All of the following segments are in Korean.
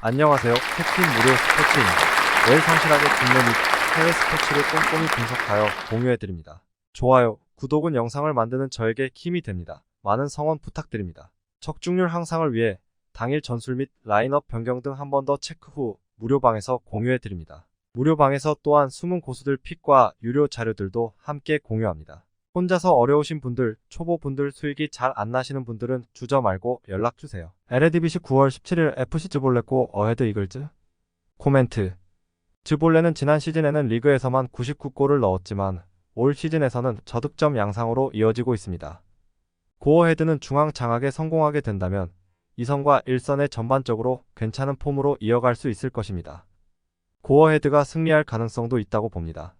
안녕하세요. 캡틴 무료 스포츠입니다. 매일 성실하게 국내 및 해외 스포츠를 꼼꼼히 분석하여 공유해드립니다. 좋아요, 구독은 영상을 만드는 저에게 힘이 됩니다. 많은 성원 부탁드립니다. 적중률 향상을 위해 당일 전술 및 라인업 변경 등 한 번 더 체크 후 무료방에서 공유해드립니다. 무료방에서 또한 숨은 고수들 픽과 유료 자료들도 함께 공유합니다. 혼자서 어려우신 분들, 초보분들 수익이 잘 안 나시는 분들은 주저 말고 연락주세요. LADBC 9월 17일 FC 즈볼레고 어헤드 이글즈 코멘트. 즈볼레는 지난 시즌에는 리그에서만 99골을 넣었지만 올 시즌에서는 저득점 양상으로 이어지고 있습니다. 고어헤드는 중앙 장악에 성공하게 된다면 2선과 1선에 전반적으로 괜찮은 폼으로 이어갈 수 있을 것입니다. 고어헤드가 승리할 가능성도 있다고 봅니다.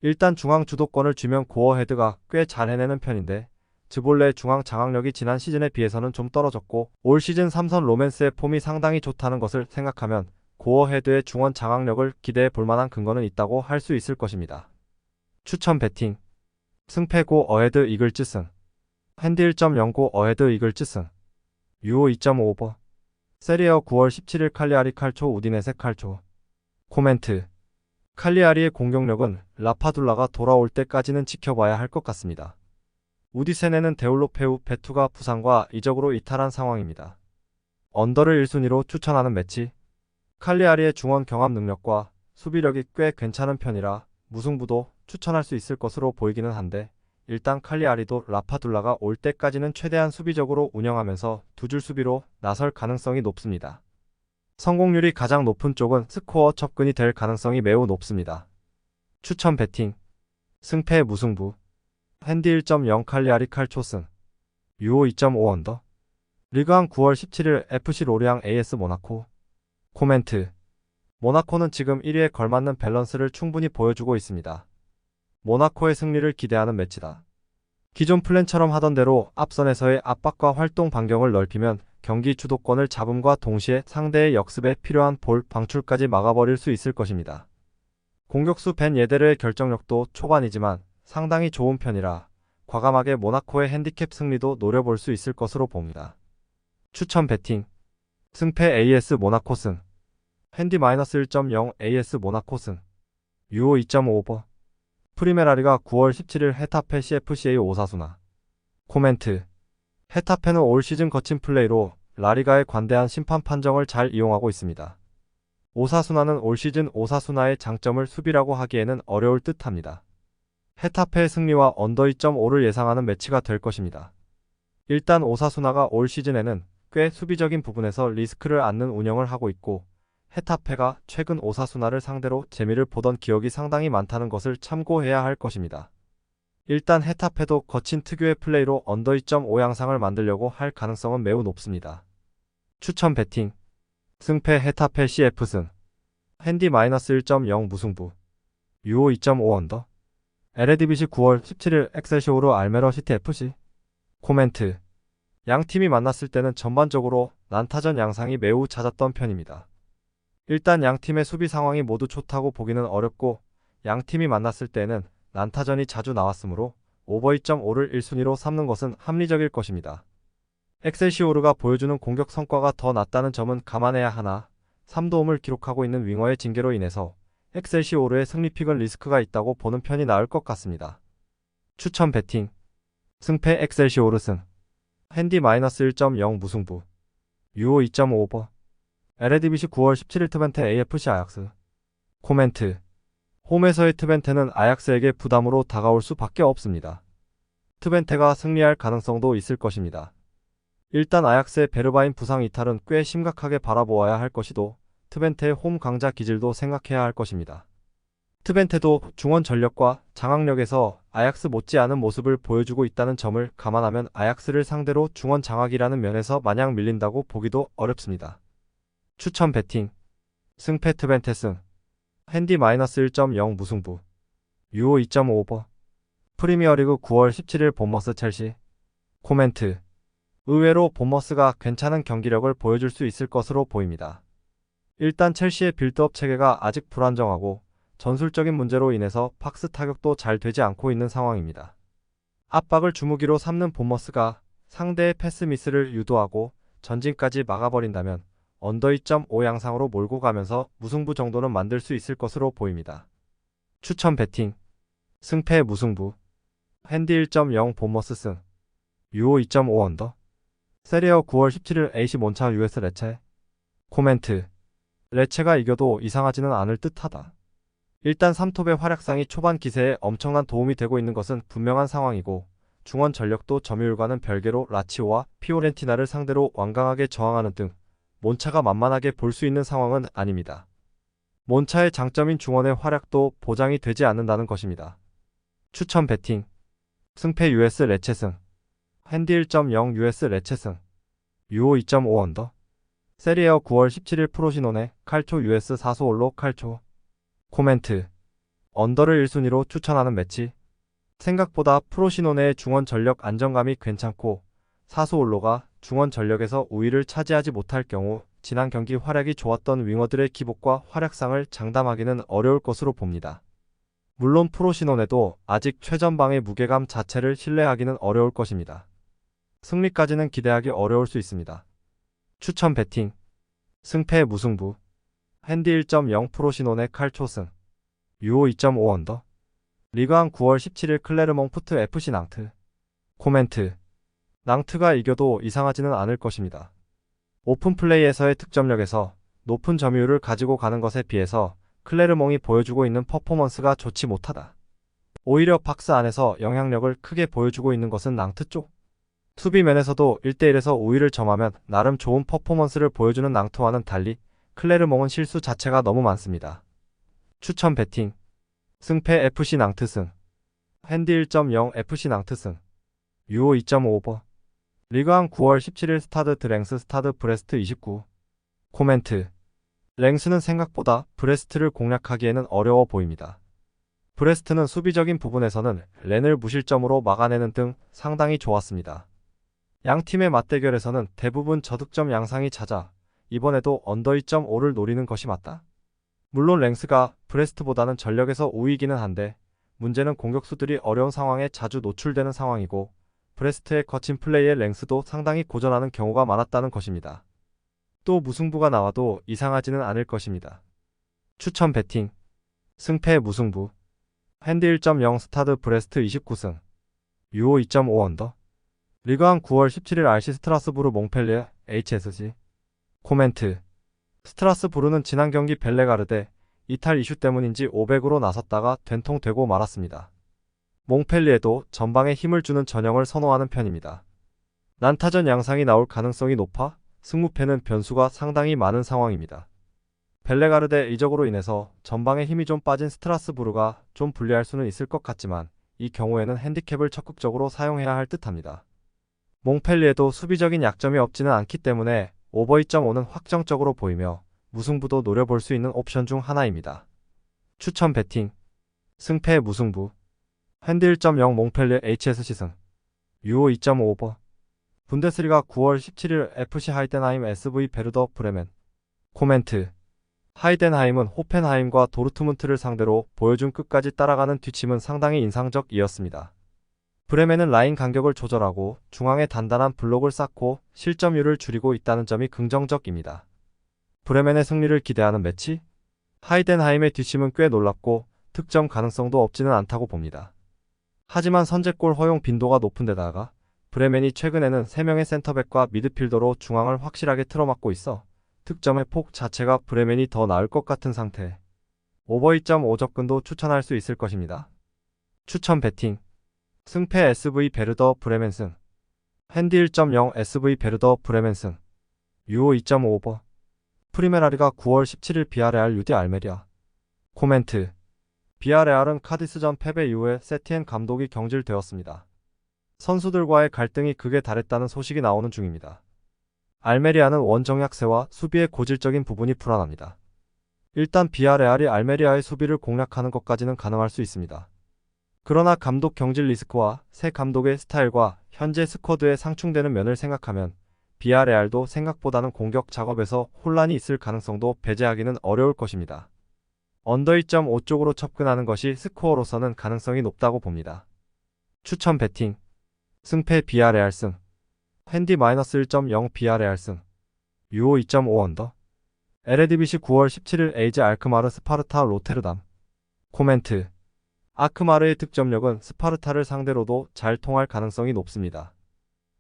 일단 중앙 주도권을 쥐면 고어헤드가 꽤 잘 해내는 편인데 즈볼레의 중앙 장악력이 지난 시즌에 비해서는 좀 떨어졌고 올 시즌 3선 로맨스의 폼이 상당히 좋다는 것을 생각하면 고어헤드의 중원 장악력을 기대해 볼 만한 근거는 있다고 할 수 있을 것입니다. 추천 배팅. 승패 고 어헤드 이글즈 승. 핸디 1.0 고 어헤드 이글즈 승. 유오 2.5 오버. 세리에어 9월 17일 칼리아리 칼초 우디네세 칼초. 코멘트. 칼리아리의 공격력은 라파둘라가 돌아올 때까지는 지켜봐야 할 것 같습니다. 우디세네는 데올로페우 베투가 부상과 이적으로 이탈한 상황입니다. 언더를 1순위로 추천하는 매치. 칼리아리의 중원 경합 능력과 수비력이 꽤 괜찮은 편이라 무승부도 추천할 수 있을 것으로 보이기는 한데 일단 칼리아리도 라파둘라가 올 때까지는 최대한 수비적으로 운영하면서 두 줄 수비로 나설 가능성이 높습니다. 성공률이 가장 높은 쪽은 스코어 접근이 될 가능성이 매우 높습니다. 추천 배팅. 승패 무승부. 핸디 1.0 칼리아리 칼초승. 유오 2.5 언더. 리그왕 9월 17일 FC 로리앙 AS 모나코. 코멘트. 모나코는 지금 1위에 걸맞는 밸런스를 충분히 보여주고 있습니다. 모나코의 승리를 기대하는 매치다. 기존 플랜처럼 하던 대로 앞선에서의 압박과 활동 반경을 넓히면 경기 주도권을 잡음과 동시에 상대의 역습에 필요한 볼 방출까지 막아버릴 수 있을 것입니다. 공격수 벤 예데르의 결정력도 초반이지만 상당히 좋은 편이라 과감하게 모나코의 핸디캡 승리도 노려볼 수 있을 것으로 봅니다. 추천 배팅. 승패 AS 모나코 승. 핸디 -1.0 AS 모나코 승. 유오 2.5 오버. 프리메라리가 9월 17일 헤타페 CFCA 오사수나. 코멘트. 헤타페는 올 시즌 거친 플레이로 라리가의 관대한 심판 판정을 잘 이용하고 있습니다. 오사수나는 올 시즌 오사수나의 장점을 수비라고 하기에는 어려울 듯합니다. 헤타페의 승리와 언더 2.5를 예상하는 매치가 될 것입니다. 일단 오사수나가 올 시즌에는 꽤 수비적인 부분에서 리스크를 안는 운영을 하고 있고 헤타페가 최근 오사수나를 상대로 재미를 보던 기억이 상당히 많다는 것을 참고해야 할 것입니다. 일단 헤타페도 거친 특유의 플레이로 언더 2.5 양상을 만들려고 할 가능성은 매우 높습니다. 추천 배팅. 승패 헤타페 CF승. 핸디 -1.0 무승부. 유오 2.5 언더. LADBC 9월 17일 엑셀시오르 알메러 시티 FC. 코멘트. 양팀이 만났을 때는 전반적으로 난타전 양상이 매우 잦았던 편입니다. 일단 양팀의 수비 상황이 모두 좋다고 보기는 어렵고 양팀이 만났을 때는 난타전이 자주 나왔으므로 오버 2.5를 1순위로 삼는 것은 합리적일 것입니다. 엑셀시오르가 보여주는 공격 성과가 더 낮다는 점은 감안해야 하나 3도움을 기록하고 있는 윙어의 징계로 인해서 엑셀시오르의 승리픽은 리스크가 있다고 보는 편이 나을 것 같습니다. 추천 배팅. 승패 엑셀시오르 승. 핸디 -1.0 무승부. 유오 2.5 오버. LADBC 9월 17일 트벤테 AFC 아약스. 코멘트. 홈에서의 트벤테는 아약스에게 부담으로 다가올 수밖에 없습니다. 트벤테가 승리할 가능성도 있을 것입니다. 일단 아약스의 베르바인 부상 이탈은 꽤 심각하게 바라보아야 할 것이도 트벤테의 홈 강자 기질도 생각해야 할 것입니다. 트벤테도 중원 전력과 장악력에서 아약스 못지않은 모습을 보여주고 있다는 점을 감안하면 아약스를 상대로 중원 장악이라는 면에서 마냥 밀린다고 보기도 어렵습니다. 추천 배팅. 승패 트벤테 승. 핸디 -1.0 무승부. 유오 2.5 오버. 프리미어리그 9월 17일 본머스 첼시. 코멘트. 의외로 본머스가 괜찮은 경기력을 보여줄 수 있을 것으로 보입니다. 일단 첼시의 빌드업 체계가 아직 불안정하고 전술적인 문제로 인해서 박스 타격도 잘 되지 않고 있는 상황입니다. 압박을 주무기로 삼는 본머스가 상대의 패스 미스를 유도하고 전진까지 막아버린다면 언더 2.5 양상으로 몰고 가면서 무승부 정도는 만들 수 있을 것으로 보입니다. 추천 배팅 승패 무승부 핸디 1.0 본머스 승 유오 2.5 언더 세리어 9월 17일 AC 몬차 US 레체 코멘트 레체가 이겨도 이상하지는 않을 듯하다. 일단 3톱의 활약상이 초반 기세에 엄청난 도움이 되고 있는 것은 분명한 상황이고 중원 전력도 점유율과는 별개로 라치오와 피오렌티나를 상대로 완강하게 저항하는 등 몬차가 만만하게 볼 수 있는 상황은 아닙니다. 몬차의 장점인 중원의 활약도 보장이 되지 않는다는 것입니다. 추천 배팅 승패 US 레체 승 핸디 1.0 US 레체 승 유오 2.5 언더 세리에어 9월 17일 프로시노네 칼초 US 사소올로 칼초 코멘트 언더를 1순위로 추천하는 매치 생각보다 프로시노네의 중원 전력 안정감이 괜찮고 사소올로가 중원 전력에서 우위를 차지하지 못할 경우 지난 경기 활약이 좋았던 윙어들의 기복과 활약상을 장담하기는 어려울 것으로 봅니다. 물론 프로시노네도 아직 최전방의 무게감 자체를 신뢰하기는 어려울 것입니다. 승리까지는 기대하기 어려울 수 있습니다. 추천 배팅 승패 무승부 핸디 1.0 프로시노네 칼초승 유오 2.5 언더 리그왕 9월 17일 클레르몽 푸트 FC 낭트 코멘트 낭트가 이겨도 이상하지는 않을 것입니다. 오픈플레이에서의 득점력에서 높은 점유율을 가지고 가는 것에 비해서 클레르몽이 보여주고 있는 퍼포먼스가 좋지 못하다. 오히려 박스 안에서 영향력을 크게 보여주고 있는 것은 낭트 쪽. 수비면에서도 1대1에서 우위를 점하면 나름 좋은 퍼포먼스를 보여주는 낭트와는 달리 클레르몽은 실수 자체가 너무 많습니다. 추천 배팅 승패 FC 낭트 승 핸디 1.0 FC 낭트 승 유오 2.5 오버 리그왕 9월 17일 스타드 드랭스 스타드 브레스트 29 코멘트 랭스는 생각보다 브레스트를 공략하기에는 어려워 보입니다. 브레스트는 수비적인 부분에서는 렌을 무실점으로 막아내는 등 상당히 좋았습니다. 양 팀의 맞대결에서는 대부분 저득점 양상이 잦아 이번에도 언더 2.5를 노리는 것이 맞다. 물론 랭스가 브레스트보다는 전력에서 우위이기는 한데 문제는 공격수들이 어려운 상황에 자주 노출되는 상황이고 브레스트의 거친 플레이에 랭스도 상당히 고전하는 경우가 많았다는 것입니다. 또 무승부가 나와도 이상하지는 않을 것입니다. 추천 배팅 승패 무승부 핸디 1.0 스타드 브레스트 29승 유오 2.5 언더 리그왕 9월 17일 RC 스트라스부르 몽펠리에 HSG 코멘트 스트라스부르는 지난 경기 벨레가르데 이탈 이슈 때문인지 500으로 나섰다가 된통되고 말았습니다. 몽펠리에도 전방에 힘을 주는 전형을 선호하는 편입니다. 난타전 양상이 나올 가능성이 높아 승무패는 변수가 상당히 많은 상황입니다. 벨레가르데 이적으로 인해서 전방에 힘이 좀 빠진 스트라스부르가 좀 불리할 수는 있을 것 같지만 이 경우에는 핸디캡을 적극적으로 사용해야 할 듯합니다. 몽펠리에도 수비적인 약점이 없지는 않기 때문에 오버 2.5는 확정적으로 보이며 무승부도 노려볼 수 있는 옵션 중 하나입니다. 추천 배팅 승패 무승부 핸디 1.0 몽펠리에 HSC 승 유오 2.5 오버 분데스리가 9월 17일 FC 하이덴하임 SV 베르더 브레멘 코멘트 하이덴하임은 호펜하임과 도르트문트를 상대로 보여준 끝까지 따라가는 뒷심은 상당히 인상적이었습니다. 브레멘은 라인 간격을 조절하고 중앙에 단단한 블록을 쌓고 실점률을 줄이고 있다는 점이 긍정적입니다. 브레멘의 승리를 기대하는 매치? 하이덴하임의 뒷심은 꽤 놀랍고 득점 가능성도 없지는 않다고 봅니다. 하지만 선제골 허용 빈도가 높은 데다가 브레멘이 최근에는 3명의 센터백과 미드필더로 중앙을 확실하게 틀어막고 있어 득점의 폭 자체가 브레멘이 더 나을 것 같은 상태. 오버 2.5 접근도 추천할 수 있을 것입니다. 추천 배팅 승패 SV 베르더 브레멘 승 핸디 1.0 SV 베르더 브레멘 승 유오 2.5 오버 프리메라리가 9월 17일 비아레알 UD 알메리아 코멘트 비아레알은 카디스전 패배 이후에 세티엔 감독이 경질되었습니다. 선수들과의 갈등이 극에 달했다는 소식이 나오는 중입니다. 알메리아는 원정약세와 수비의 고질적인 부분이 불안합니다. 일단 비아레알이 알메리아의 수비를 공략하는 것까지는 가능할 수 있습니다. 그러나 감독 경질 리스크와 새 감독의 스타일과 현재 스쿼드에 상충되는 면을 생각하면 비아레알도 생각보다는 공격 작업에서 혼란이 있을 가능성도 배제하기는 어려울 것입니다. 언더 2.5 쪽으로 접근하는 것이 스코어로서는 가능성이 높다고 봅니다. 추천 배팅 승패 비아레알 승 핸디 -1.0 비아레알 승 유오 2.5 언더. 에레디비시 9월 17일 에이제 알크마르 스파르타 로테르담. 코멘트. 아크마르의 득점력은 스파르타를 상대로도 잘 통할 가능성이 높습니다.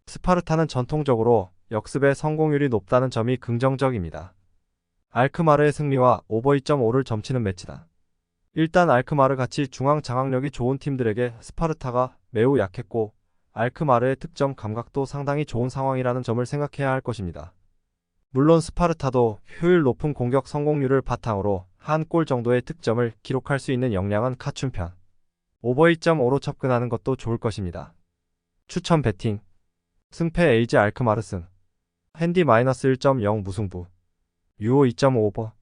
스파르타는 전통적으로 역습의 성공률이 높다는 점이 긍정적입니다. 알크마르의 승리와 오버 2.5를 점치는 매치다. 일단 알크마르 같이 중앙 장악력이 좋은 팀들에게 스파르타가 매우 약했고 알크마르의 득점 감각도 상당히 좋은 상황이라는 점을 생각해야 할 것입니다. 물론 스파르타도 효율 높은 공격 성공률을 바탕으로 한 골 정도의 득점을 기록할 수 있는 역량은 갖춘 편. 오버 2.5로 접근하는 것도 좋을 것입니다. 추천 배팅. 승패 에이지 알크마르 승. 핸디 -1.0 무승부. 유오 2.5 오버.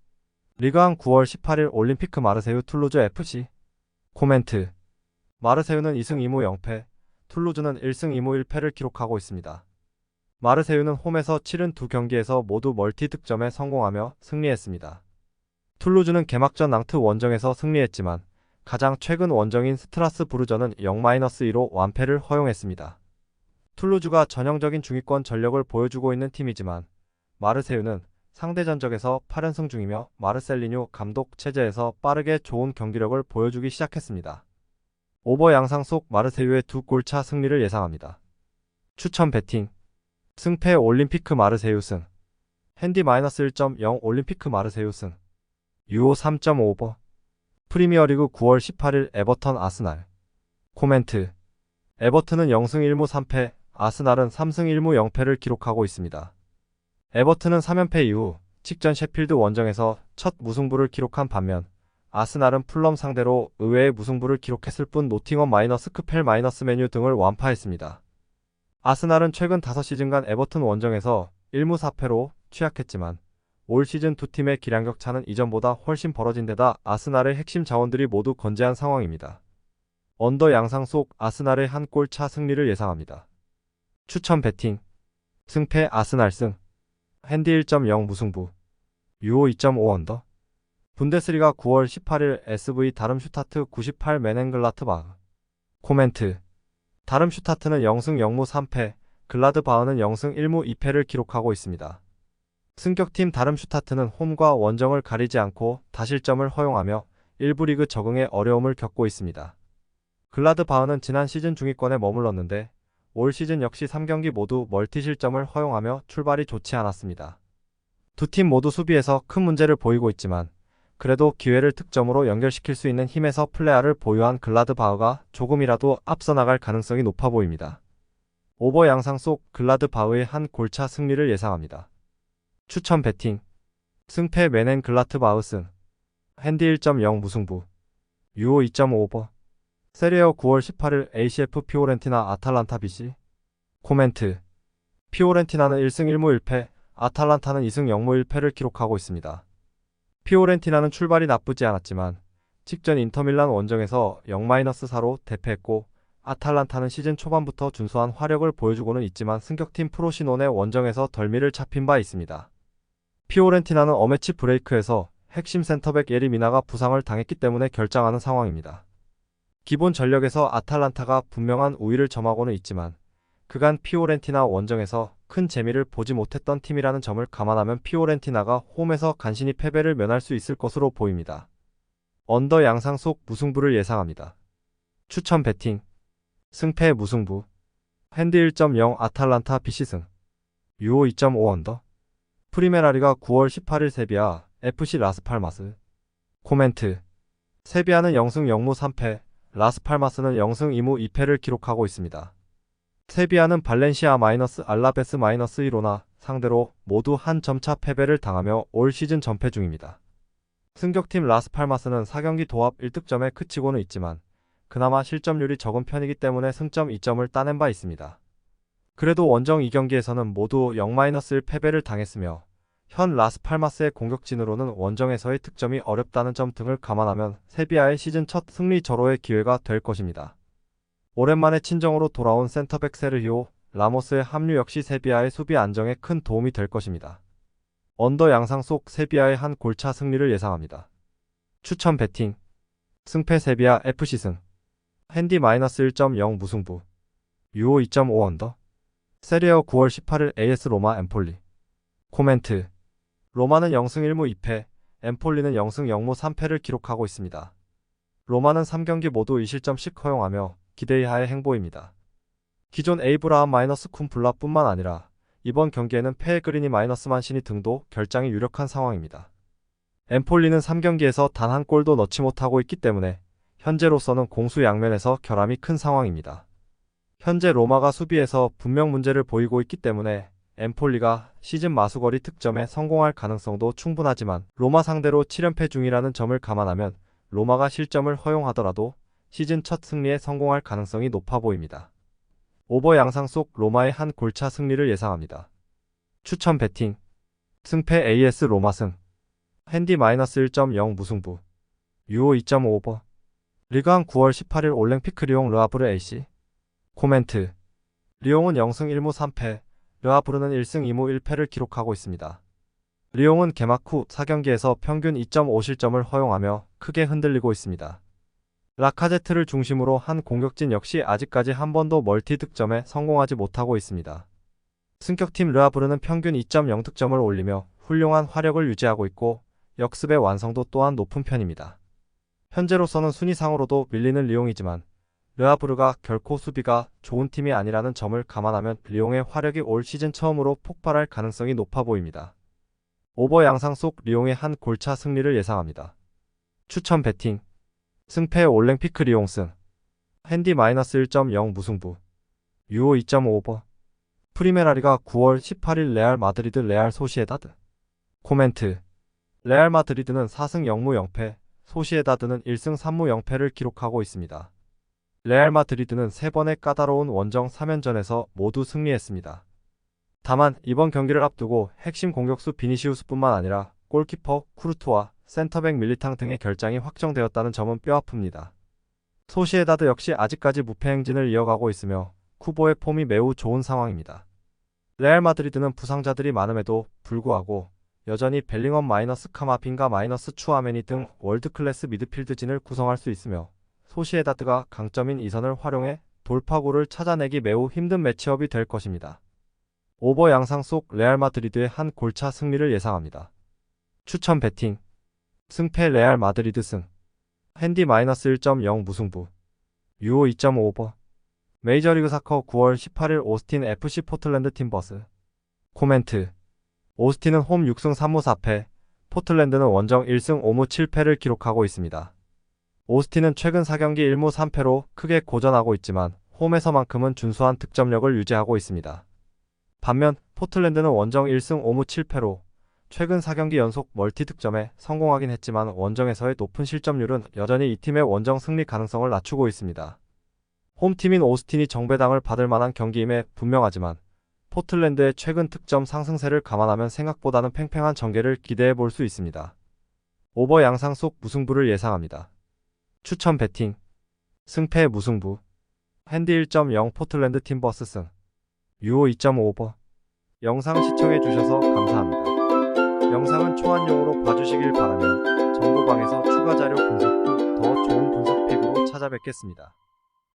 리그왕 9월 18일 올림피크 마르세유 툴루즈 FC. 코멘트. 마르세유는 2승 2무 0패, 툴루즈는 1승 2무 1패를 기록하고 있습니다. 마르세유는 홈에서 치른 두 경기에서 모두 멀티 득점에 성공하며 승리했습니다. 툴루즈는 개막전 낭트 원정에서 승리했지만 가장 최근 원정인 스트라스부르전은 0-2로 완패를 허용했습니다. 툴루즈가 전형적인 중위권 전력을 보여주고 있는 팀이지만 마르세유는 상대 전적에서 8연승 중이며 마르셀리뉴 감독 체제에서 빠르게 좋은 경기력을 보여주기 시작했습니다. 오버 양상 속 마르세유의 두 골차 승리를 예상합니다. 추천 배팅. 승패 올림피크 마르세유 승. 핸디 -1.0 올림피크 마르세유 승. 유오 3.5 오버. 프리미어리그 9월 18일 에버턴 아스날. 코멘트. 에버튼은 0승 1무 3패, 아스날은 3승 1무 0패를 기록하고 있습니다. 에버튼은 3연패 이후 직전 셰필드 원정에서 첫 무승부를 기록한 반면 아스날은 풀럼 상대로 의외의 무승부를 기록했을 뿐 노팅엄 크펠 메뉴 등을 완파했습니다. 아스날은 최근 5시즌간 에버튼 원정에서 1무 4패로 취약했지만 올 시즌 두 팀의 기량격 차는 이전보다 훨씬 벌어진 데다 아스날의 핵심 자원들이 모두 건재한 상황입니다. 언더 양상 속 아스날의 한 골 차 승리를 예상합니다. 추천 배팅. 승패 아스날 승. 핸디 1.0 무승부. 유오 2.5 언더. 분데스리가 9월 18일 SV 다름슈타트 98 메넨글라트바흐. 코멘트. 다름슈타트는 0승 0무 3패, 글라드바흐는 0승 1무 2패를 기록하고 있습니다. 승격팀 다름슈타트는 홈과 원정을 가리지 않고 다실점을 허용하며 일부 리그 적응에 어려움을 겪고 있습니다. 글라드바흐는 지난 시즌 중위권에 머물렀는데 올 시즌 역시 3경기 모두 멀티실점을 허용하며 출발이 좋지 않았습니다. 두 팀 모두 수비에서 큰 문제를 보이고 있지만 그래도 기회를 득점으로 연결시킬 수 있는 힘에서 플레아를 보유한 글라드바흐가 조금이라도 앞서 나갈 가능성이 높아 보입니다. 오버 양상 속 글라드바흐의 한 골차 승리를 예상합니다. 추천 배팅. 승패 메넨글라트바흐 승. 핸디 1.0 무승부. 유오 2.5 오버. 세리에어 9월 18일 ACF 피오렌티나 아탈란타 BC. 코멘트. 피오렌티나는 1승 1무 1패, 아탈란타는 2승 0무 1패를 기록하고 있습니다. 피오렌티나는 출발이 나쁘지 않았지만 직전 인터밀란 원정에서 0-4로 대패했고 아탈란타는 시즌 초반부터 준수한 화력을 보여주고는 있지만 승격팀 프로시논의 원정에서 덜미를 잡힌 바 있습니다. 피오렌티나는 어매치 브레이크에서 핵심 센터백 예리 미나가 부상을 당했기 때문에 결장하는 상황입니다. 기본 전력에서 아탈란타가 분명한 우위를 점하고는 있지만 그간 피오렌티나 원정에서 큰 재미를 보지 못했던 팀이라는 점을 감안하면 피오렌티나가 홈에서 간신히 패배를 면할 수 있을 것으로 보입니다. 언더 양상 속 무승부를 예상합니다. 추천 배팅. 승패 무승부. 핸디 1.0 아탈란타 BC 승. 유오 2.5 언더. 프리메라리가 9월 18일 세비야 FC 라스팔마스. 코멘트. 세비야는 0승 0무 3패, 라스팔마스는 0승 2무 2패를 기록하고 있습니다. 세비야는 발렌시아 알라베스 -1로나 상대로 모두 한 점차 패배를 당하며 올 시즌 전패 중입니다. 승격팀 라스팔마스는 4경기 도합 1득점에 그치고는 있지만 그나마 실점률이 적은 편이기 때문에 승점 2점을 따낸 바 있습니다. 그래도 원정 2경기에서는 모두 0-1 패배를 당했으며 현 라스팔마스의 공격진으로는 원정에서의 득점이 어렵다는 점 등을 감안하면 세비야의 시즌 첫 승리 절호의 기회가 될 것입니다. 오랜만에 친정으로 돌아온 센터백 세르히오 라모스의 합류 역시 세비야의 수비 안정에 큰 도움이 될 것입니다. 언더 양상 속 세비야의 한 골차 승리를 예상합니다. 추천 배팅. 승패 세비야 FC 승. 핸디 -1.0 무승부. 유오 2.5 언더. 세리에어 9월 18일 AS 로마 엠폴리. 코멘트. 로마는 0승 1무 2패, 엠폴리는 0승 0무 3패를 기록하고 있습니다. 로마는 3경기 모두 2실점씩 허용하며 기대 이하의 행보입니다. 기존 에이브라함 쿤 블라뿐만 아니라 이번 경기에는 페그리니 만시니 등도 결장이 유력한 상황입니다. 엠폴리는 3경기에서 단 한 골도 넣지 못하고 있기 때문에 현재로서는 공수 양면에서 결함이 큰 상황입니다. 현재 로마가 수비에서 분명 문제를 보이고 있기 때문에 엠폴리가 시즌 마수거리 득점에 성공할 가능성도 충분하지만 로마 상대로 7연패 중이라는 점을 감안하면 로마가 실점을 허용하더라도 시즌 첫 승리에 성공할 가능성이 높아 보입니다. 오버 양상 속 로마의 한 골차 승리를 예상합니다. 추천 배팅. 승패 AS 로마 승. 핸디 -1.0 무승부. 유오 2.5 오버. 리그왕 9월 18일 올랭피크 리옹 르하브르 AC. 코멘트. 리옹은 0승 1무 3패, 르하브르는 1승 2무 1패를 기록하고 있습니다. 리옹은 개막 후 4경기에서 평균 2.5실점을 허용하며 크게 흔들리고 있습니다. 라카제트를 중심으로 한 공격진 역시 아직까지 한 번도 멀티 득점에 성공하지 못하고 있습니다. 승격팀 르하브르는 평균 2.0득점을 올리며 훌륭한 화력을 유지하고 있고 역습의 완성도 또한 높은 편입니다. 현재로서는 순위상으로도 밀리는 리옹이지만 르하브르가 결코 수비가 좋은 팀이 아니라는 점을 감안하면 리옹의 화력이 올 시즌 처음으로 폭발할 가능성이 높아 보입니다. 오버 양상 속 리옹의 한 골차 승리를 예상합니다. 추천 배팅. 승패 올랭피크 리옹 승. 핸디 -1.0 무승부. 유오 2.5 오버. 프리메라리가 9월 18일 레알 마드리드 레알 소시에다드. 코멘트. 레알 마드리드는 4승 0무 0패, 소시에다드는 1승 3무 0패를 기록하고 있습니다. 레알 마드리드는 3번의 까다로운 원정 3연전에서 모두 승리했습니다. 다만 이번 경기를 앞두고 핵심 공격수 비니시우스뿐만 아니라 골키퍼 쿠르투아, 센터백 밀리탕 등의 결장이 확정되었다는 점은 뼈아픕니다. 소시에다드 역시 아직까지 무패 행진을 이어가고 있으며 쿠보의 폼이 매우 좋은 상황입니다. 레알 마드리드는 부상자들이 많음에도 불구하고 여전히 벨링엄 카마빈가 추아메니 등 월드클래스 미드필드진을 구성할 수 있으며 소시에다드가 강점인 이선을 활용해 돌파구를 찾아내기 매우 힘든 매치업이 될 것입니다. 오버 양상 속 레알 마드리드의 한 골차 승리를 예상합니다. 추천 배팅. 승패 레알 마드리드 승. 핸디 -1.0 무승부. 유오 2.5 오버. 메이저리그 사커 9월 18일 오스틴 FC 포틀랜드 팀버스. 코멘트. 오스틴은 홈 6승 3무 4패, 포틀랜드는 원정 1승 5무 7패를 기록하고 있습니다. 오스틴은 최근 4경기 1무 3패로 크게 고전하고 있지만 홈에서만큼은 준수한 득점력을 유지하고 있습니다. 반면 포틀랜드는 원정 1승 5무 7패로 최근 4경기 연속 멀티 득점에 성공하긴 했지만 원정에서의 높은 실점률은 여전히 이 팀의 원정 승리 가능성을 낮추고 있습니다. 홈팀인 오스틴이 정배당을 받을 만한 경기임에 분명하지만 포틀랜드의 최근 득점 상승세를 감안하면 생각보다는 팽팽한 전개를 기대해 볼 수 있습니다. 오버 양상 속 무승부를 예상합니다. 추천 배팅. 승패 무승부. 핸디 1.0 포틀랜드 팀버스 승. 유오 2.5 오버. 영상 시청해 주셔서 감사합니다. 영상은 초안용으로 봐주시길 바라며 정보방에서 추가 자료 분석 후 더 좋은 분석 픽으로 찾아뵙겠습니다.